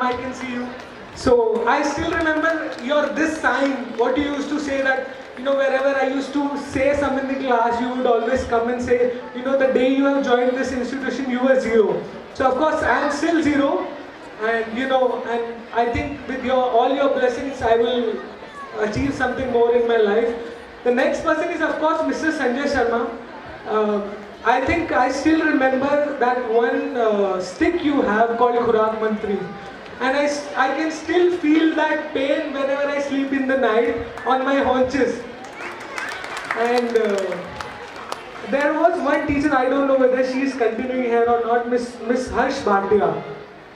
I can see you. So I still remember your this sign, what you used to say that, wherever I used to say something in the class, you would always come and say, the day you have joined this institution, you were zero. So of course, I am still zero. And I think with all your blessings, I will achieve something more in my life. The next person is of course Mr. Sanjay Sharma. I think I still remember that one stick you have called Khurak Mantri. And I can still feel that pain whenever I sleep in the night on my haunches. And there was one teacher, I don't know whether she is continuing here or not, Miss Harsh Bhatia.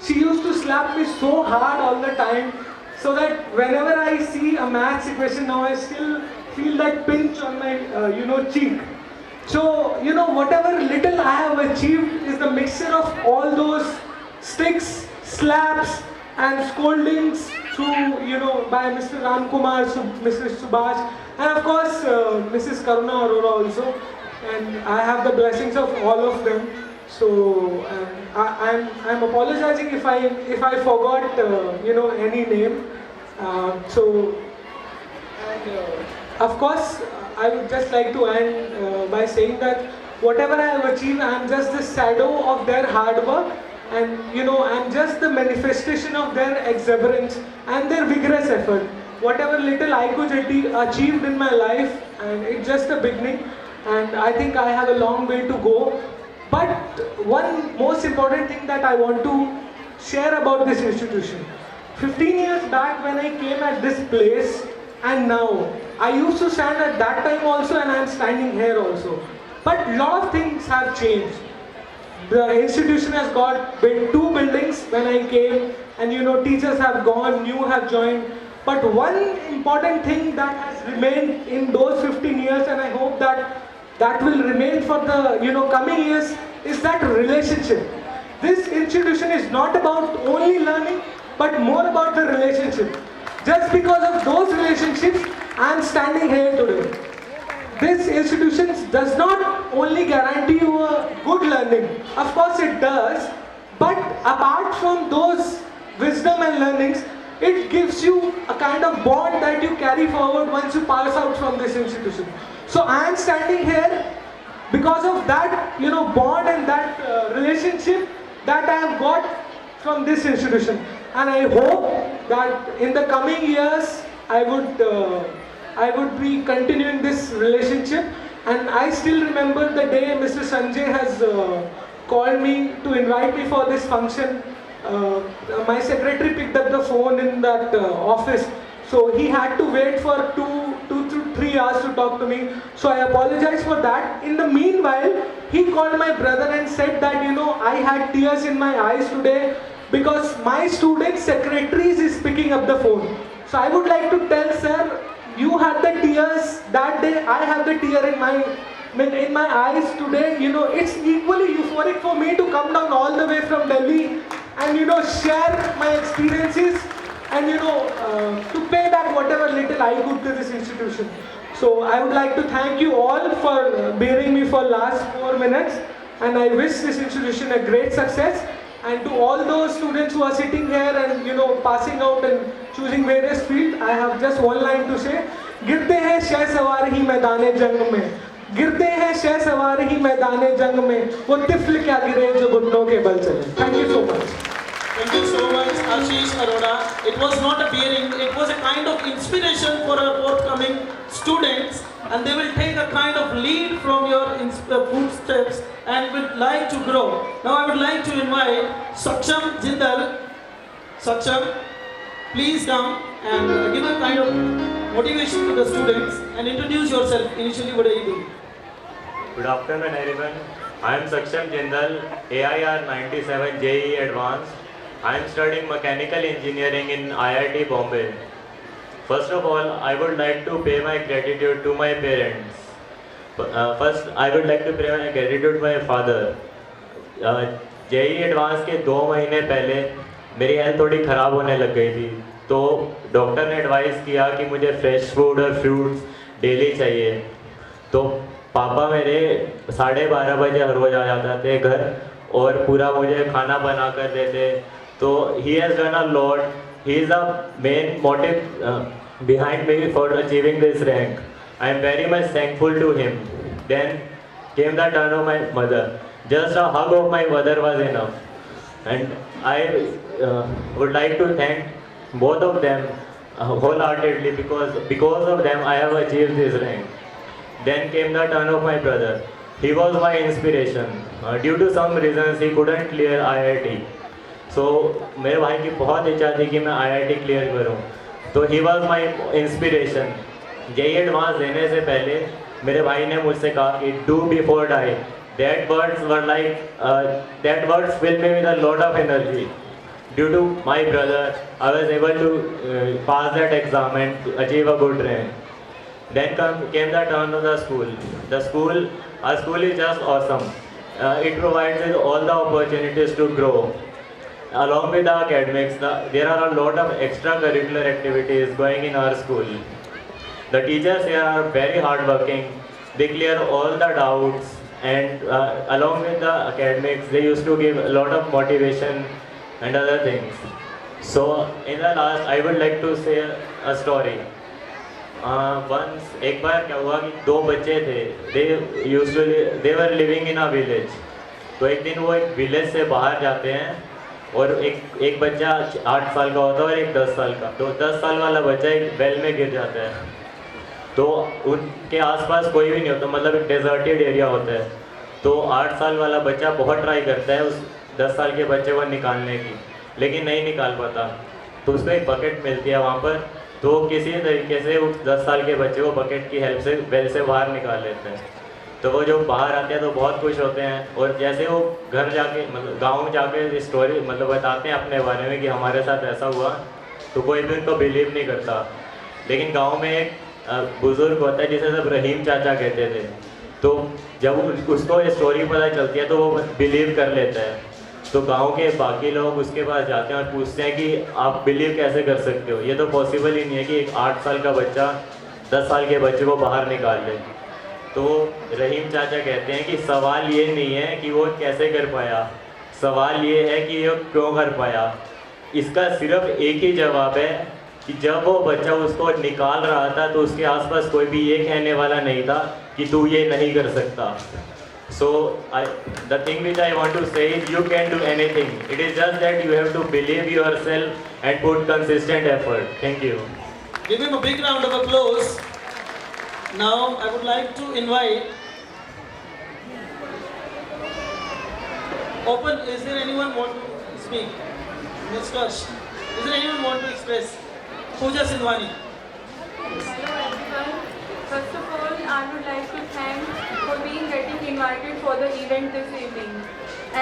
She used to slap me so hard all the time, so that whenever I see a maths equation now, I still feel that pinch on my, cheek. So, whatever little I have achieved is the mixture of all those sticks, slaps, and scoldings through, by Mr. Ram Kumar, Mr. Subhash, and of course, Mrs. Karuna Arora also. And I have the blessings of all of them. So I'm apologizing if I forgot any name. Of course, I would just like to end by saying that whatever I have achieved, I am just the shadow of their hard work, and I'm just the manifestation of their exuberance and their vigorous effort. Whatever little I could achieved in my life, and it's just the beginning, and I think I have a long way to go. But one most important thing that I want to share about this institution. 15 years back when I came at this place, and now, I used to stand at that time also, and I am standing here also. But a lot of things have changed. The institution has got two buildings when I came, and teachers have gone, new have joined. But one important thing that has remained in those 15 years, and I hope that will remain for the coming years, is that relationship. This institution is not about only learning, but more about the relationship. Just because of those relationships, I am standing here today. This institution does not only guarantee you a good learning, of course it does, but apart from those wisdom and learnings, it gives you a kind of bond that you carry forward once you pass out from this institution. So I am standing here because of that bond and that relationship that I have got from this institution. And I hope that in the coming years I would be continuing this relationship. And I still remember the day Mr. Sanjay has called me to invite me for this function. My secretary picked up the phone in that office, so he had to wait for 2 to 3 hours to talk to me. So I apologize for that. In the meanwhile, he called my brother and said that I had tears in my eyes today because my student secretaries is picking up the phone. So I would like to tell sir, you had the tears that day, I have the tear in my eyes today. It's equally euphoric for me to come down all the way from Delhi and share my experiences and to pay back whatever little I could to this institution. So I would like to thank you all for bearing me for last 4 minutes, and I wish this institution a great success. And to all those students who are sitting here and passing out and choosing various fields, I have just one line to say: गिरते हैं शह सवार ही मैदाने जंग में, गिरते हैं शह सवार ही मैदाने जंग में, वो तिफल क्या गिरे जो घुटनों के बल चले. Thank you so much. Thank you so much, Ashish Arora. It was not a bearing, it was a kind of inspiration for our forthcoming students, and they will take a kind of lead from your footsteps and would like to grow. Now I would like to invite Saksham Jindal. Saksham, please come and give a kind of motivation to the students and introduce yourself. Initially, what are you doing? Good afternoon, everyone. I am Saksham Jindal, AIR 97 JEE Advanced. I am studying mechanical engineering in IIT Bombay. First of all, I would like to pay my gratitude to my parents. First, I would like to pay my gratitude to my father. JEE Advanced के 2 महीने पहले मेरी health थोड़ी ख़राब होने लग गई थी, तो डॉक्टर ने एडवाइस किया कि मुझे फ्रेश फूड और फ्रूट्स डेली चाहिए. तो पापा मेरे 12:30 बजे हर रोज़ आ जाते थे घर और पूरा मुझे खाना बना कर देते. तो So he has done a lot. He is the main motive behind me for achieving this rank. I am very much thankful to him. Then came the turn of my mother. Just a hug of my mother was enough. And I would like to thank both of them wholeheartedly, because of them I have achieved this rank. Then came the turn of my brother. He was my inspiration. Due to some reasons he couldn't clear IIT. So मेरे भाई की बहुत इच्छा थी कि मैं IIT clear करूं. तो he was my inspiration. JEE advance देने से पहले मेरे भाई ने मुझसे कहा कि do before die. That words were like that words filled me with a lot of energy. Due to my brother, I was able to pass that exam and achieve a good rank. Then came the turn of the school. Our school is just awesome. It provides us all the opportunities to grow. Along with the academics, there are a lot of extracurricular activities going in our school. The teachers here are very hardworking. They clear all the doubts, and along with the academics, they used to give a lot of motivation and other things. So in the last, I would like to say a story. Once एक बार क्या हुआ कि दो बच्चे थे, they were living in a village. तो एक दिन वो एक विलेज से बाहर जाते हैं और एक बच्चा 8 साल का होता है और एक 10 साल का. तो 10 साल वाला बच्चा एक वेल में गिर जाता है. तो उनके आसपास कोई भी नहीं होता, मतलब एक डेजर्टेड एरिया होता है. तो 8 साल वाला बच्चा बहुत ट्राई करता है उस 10 साल के बच्चे को निकालने की, लेकिन नहीं निकाल पाता. तो उसको एक बकेट मिलती है वहाँ पर. तो किसी तरीके से उस 10 साल के बच्चे को बकेट की हेल्प से वेल से बाहर निकाल लेते हैं. तो वो जो बाहर आते हैं तो बहुत खुश होते हैं, और जैसे वो घर जाके मतलब गांव जाके स्टोरी मतलब बताते हैं अपने बारे में कि हमारे साथ ऐसा हुआ, तो कोई भी उनको बिलीव नहीं करता. लेकिन गांव में एक बुज़ुर्ग होता है जिसे सब रहीम चाचा कहते थे. तो जब उसको ये स्टोरी पता चलती है तो वो बिलीव कर लेता है. तो गांव के बाकी लोग उसके पास जाते हैं और पूछते हैं कि आप बिलीव कैसे कर सकते हो, ये तो पॉसिबल ही नहीं है कि एक 8 साल का बच्चा 10 साल के बच्चे को बाहर निकाल ले. तो रहीम चाचा कहते हैं कि सवाल ये नहीं है कि वो कैसे कर पाया, सवाल ये है कि ये क्यों कर पाया. इसका सिर्फ एक ही जवाब है कि जब वो बच्चा उसको निकाल रहा था तो उसके आसपास कोई भी ये कहने वाला नहीं था कि तू ये नहीं कर सकता. So the thing which I want to say is you can do anything. It is just that you have to believe yourself and put consistent effort. Thank you. Give him a big round of applause. Now I would like to invite. Open. Is there anyone want to speak? Next question. Is there anyone want to express? Pooja Sindwani. Hello everyone. First of all, I would like to thank for getting invited for the event this evening.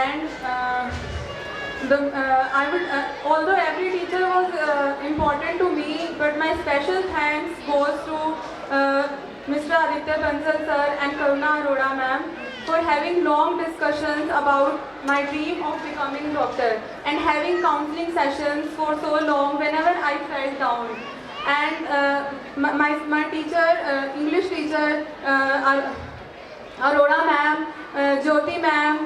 And although every teacher was important to me, but my special thanks goes to Mr. Aditya Bansal sir and Karuna Arora ma'am for having long discussions about my dream of becoming doctor and having counseling sessions for so long whenever I felt down. And my teacher, English teacher, Arora ma'am, Jyoti ma'am,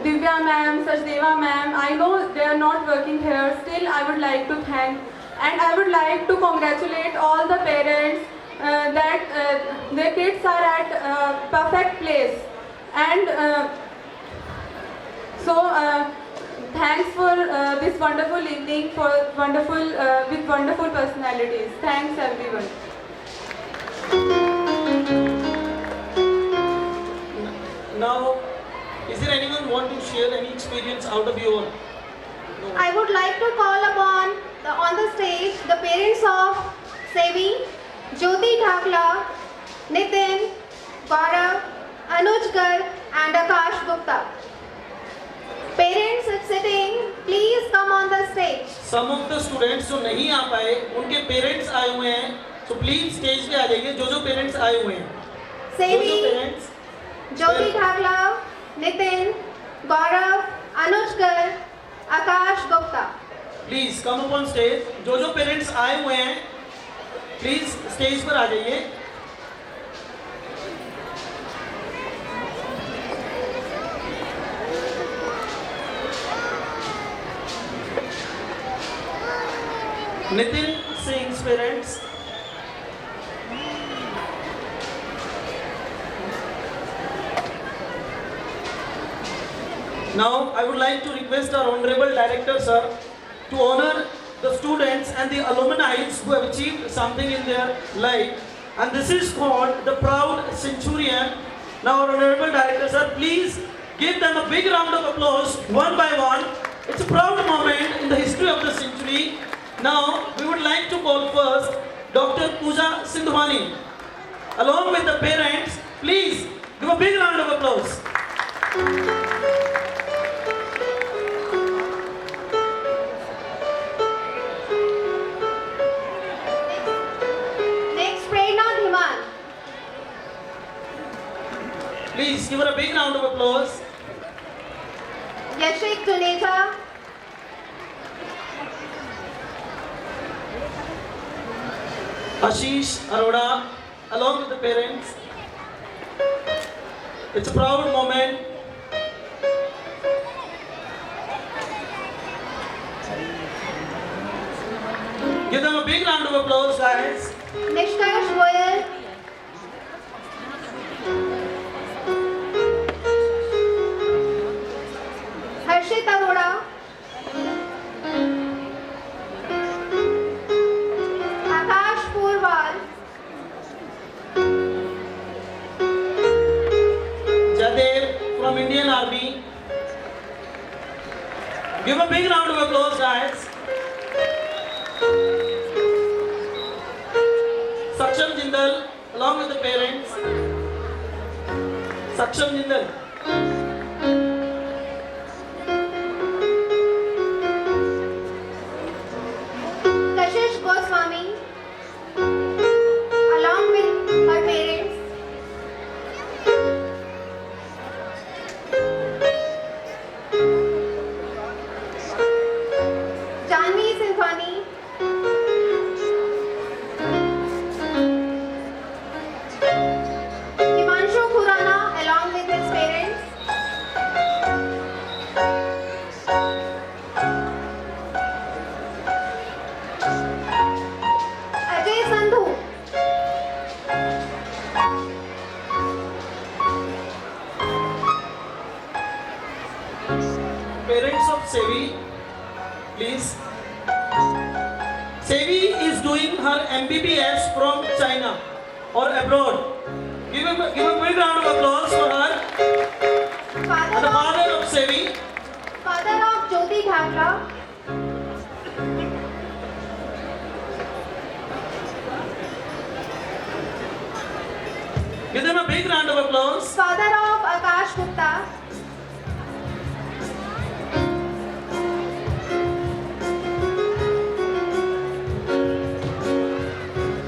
Divya ma'am, Sachdeva ma'am, I know they are not working here, still I would like to thank, and I would like to congratulate all the parents that their kids are at perfect place. And thanks for this wonderful evening, for with wonderful personalities. Thanks everyone. Now, is there anyone want to share any experience out of your? No. I would like to call upon on the stage the parents of Sevi, Jyoti Dhakla, Nitin, Gaurav, Anuj Garg and Akash Gupta. Parents sitting, please come on the stage. Some of the students जो नहीं आ पाए, उनके parents आए हुए हैं, so please stage पे आ जाइए. जो parents आए हुए हैं. Sevi, parents. Jyoti Dhakla, Nitin, Gaurav, Anuj Garg, Akash Gupta. Please come up on stage. जो parents आए हुए हैं, please stage पर आ जाइए. Nitin Singh's parents. Now, I would like to request our Honorable Director, sir, to honor the students and the alumni who have achieved something in their life. And this is called the Proud Centurion. Now, our Honorable Director, sir, please give them a big round of applause, one by one. It's a proud moment in the history of the century. Now, we would like to call first Dr. Pooja Sindhwani. Along with the parents, please give a big round of applause. Next, Prerna Dhiman. Please give her a big round of applause. Yashik Juneja. Ashish Arora, along with the parents. It's a proud moment. Give them a big round of applause, guys. Nishkash Goyal. Harshit Arora. Akash Purwal. Jadev from Indian Army. Give a big round of applause, guys. Saksham Jindal, along with the parents. Saksham Jindal. Kashish Goswami. Along with her parents. Janvi Singhwani. Himanshu Khurana along with his parents. Ajay Sandhu. Parents of Sevi, please. Sevi is doing her MBBS from China or abroad. Give a big round of applause for her. And the father of Sevi. Father of Jyoti Dhakla. Give them a big round of applause. Father of Akash Gupta.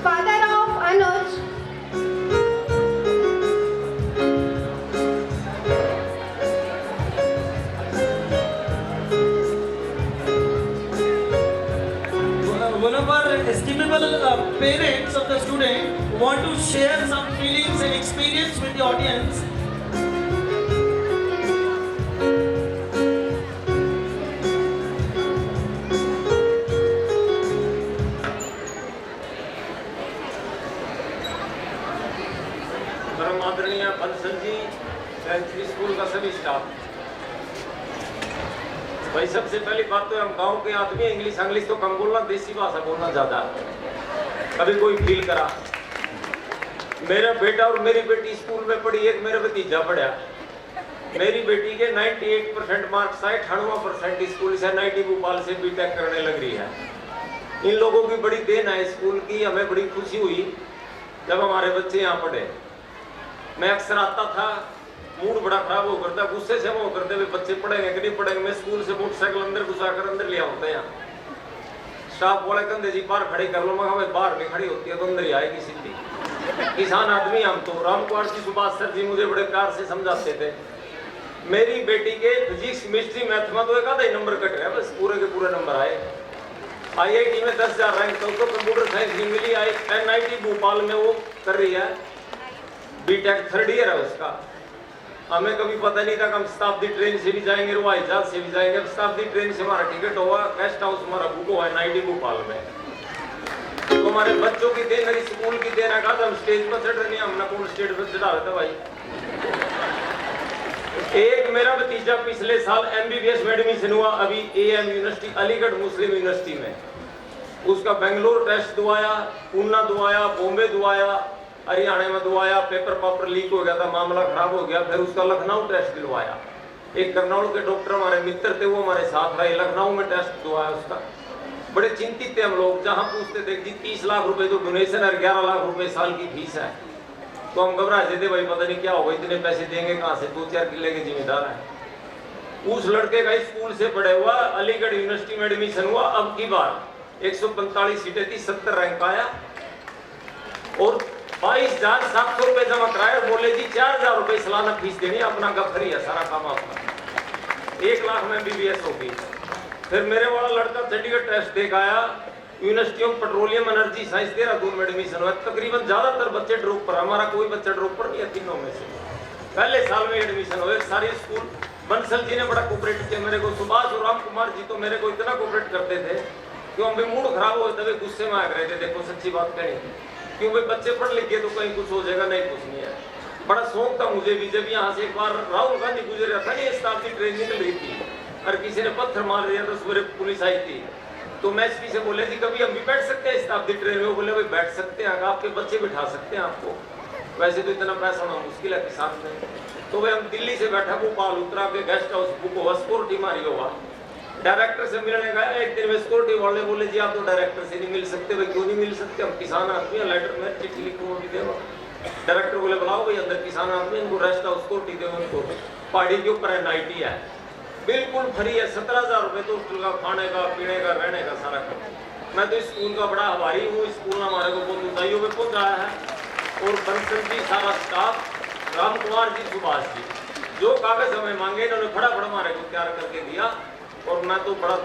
Father of Anuj. One of our estimable parents of the student want to share some feelings and experience with the audience. परम आदरणीय Bansal ji, century school का सभी staff. भाई सबसे पहली बात तो हम गांव के आदमी इंग्लिश तो कम बोलना, देसी भाषा बोलना ज्यादा। कभी कोई फील करा, मेरा बेटा और मेरी बेटी स्कूल में पढ़ी, एक मेरा भतीजा पढ़ा। मेरी बेटी के 98% मार्क्स आए, 98% स्कूल से 90 भोपाल से बीटेक करने लग रही है। इन लोगों की बड़ी देन है स्कूल की। हमें बड़ी खुशी हुई जब हमारे बच्चे यहाँ पढ़े। मैं अक्सर आता था, मूड बड़ा खराब हो करता, गुस्से से वो करते हुए बच्चे पढ़ेंगे कि नहीं पढ़ेंगे। मैं स्कूल से मोटरसाइकिल अंदर घुसा कर अंदर ले होते हैं। स्टाफ वाले कंधे जी बाहर खड़े कर लो, मैं बाहर नहीं खड़ी होती है तो अंदर ही आएगी सीधी। किसान आदमी हम तो। राम कुमार जी सुभाष सर जी मुझे बड़े प्यार से समझाते थे। मेरी बेटी के फिजिक्स केमिस्ट्री मैथ में तो एक आधा ही नंबर कट गया, बस पूरे के पूरे नंबर आए। IIT में 10,000 रैंक तो कंप्यूटर साइंस नहीं मिली। NIT भोपाल में वो कर रही है, बीटेक 3rd ईयर है उसका। हमें कभी पता नहीं था कि हम शताब्दी ट्रेन से भी जाएंगे, हवाई जहाज से भी जाएंगे। शताब्दी ट्रेन से हमारा टिकट हुआ, गेस्ट हाउस हमारा बुक हुआ NIT भोपाल में। तो हमारे बच्चों की देन है, स्कूल की देन है। कहा था हम स्टेज पर चढ़ रहे नहीं, हमने कौन स्टेज पर चढ़ा रहा था भाई। एक मेरा भतीजा पिछले साल MBBS में एडमिशन हुआ, अभी AM university, Aligarh Muslim university में। उसका बेंगलोर टेस्ट दुआया, पूना दुआया, बॉम्बे दुआया, हरियाणा में दुआया, पेपर पापर लीक हो गया था, मामला खराब हो गया। फिर उसका लखनऊ टेस्ट दिलवाया। एक करनाल के डॉक्टर हमारे मित्र थे, वो हमारे साथ रहे, लखनऊ में टेस्ट दुआया उसका। बड़े चिंतित थे हम लोग, जहाँ पूछते थे जी 30 लाख रुपए तो डोनेशन है, 11 लाख रुपए साल की फीस है। तो हम घबराए थे भाई, पता नहीं क्या होगा, इतने पैसे देंगे कहाँ से, 2-4 किले के जिम्मेदार हैं। उस लड़के का स्कूल से पढ़े हुआ अलीगढ़ यूनिवर्सिटी में एडमिशन हुआ। अब की बार 145 सीटें थी, 70 रैंक आया और 22,700 रुपए जमा कराए और बोले जी 4,000 रुपए सालाना फीस देनी, अपना गफरी है, सारा काम अपना। 1 लाख में MBBS होगी। फिर मेरे वाला लड़का चंडीगढ़ टेस्ट देख आया, university of petroleum energy science Dehradun में एडमिशन हुआ। तकरीबन ज्यादातर बच्चे ड्रॉप पर, हमारा कोई बच्चा ड्रॉप पर नहीं है, तीनों में से पहले साल में एडमिशन हुए। सारी स्कूल बंसल जी ने बड़ा कोऑपरेट किया मेरे को, सुभाष और राम कुमार जी तो मेरे को इतना कोऑपरेट करते थे क्यों हम भी मूड खराब हो तभी गुस्से में आ रहे थे। देखो सच्ची बात कहनी, क्यों भाई बच्चे पढ़ लिख गए तो कहीं कुछ हो जाएगा, नहीं कुछ नहीं है। बड़ा शौक था मुझे भी, जब यहाँ से एक बार राहुल गांधी गुजर रहा था, ये शताब्दी ट्रेन निकल रही थी और किसी ने पत्थर मार दिया तो सवेरे पुलिस आई थी। तो मैं एसपी से बोले थी कभी हम भी बैठ सकते हैं शताब्दी ट्रेन में? वो बोले भाई बैठ सकते हैं, आपके बच्चे बिठा सकते हैं आपको, वैसे तो इतना पैसा होना मुश्किल है किसान में। तो भाई हम दिल्ली से बैठा भोपाल उतरा के गेस्ट हाउस बुक हुआ, सिक्योरिटी मारी हुआ, डायरेक्टर से मिलने गया। एक दिन में सिक्योरिटी वाले बोले जी आप तो डायरेक्टर से नहीं मिल सकते। भाई क्यों नहीं मिल सकते, हम किसान आदमी हैं, लेटर में चिट्ठी लिखूंगा भी देगा। डायरेक्टर बोले बुलाओ भाई अंदर किसान आदमी, इनको रेस्ट हाउस सिक्योरिटी दो, उनको पहाड़ी के ऊपर NIT है, बिल्कुल फ्री है, 17,000 रुपए तो स्कूल का खाने का, पीने का, रहने का सारा खर्च। मैं तो इस स्कूल का बड़ा आभारी हूँ, स्कूल ने हमारे को बहुत ऊंचाइयों पे पहुंचाया है। और बंसल जी, सारा स्टाफ, राम कुमार जी, सुभाष जी, जो कागज हमें मांगे इन्होंने फटाफट हमारे को तैयार करके दिया और मैं तो बड़ा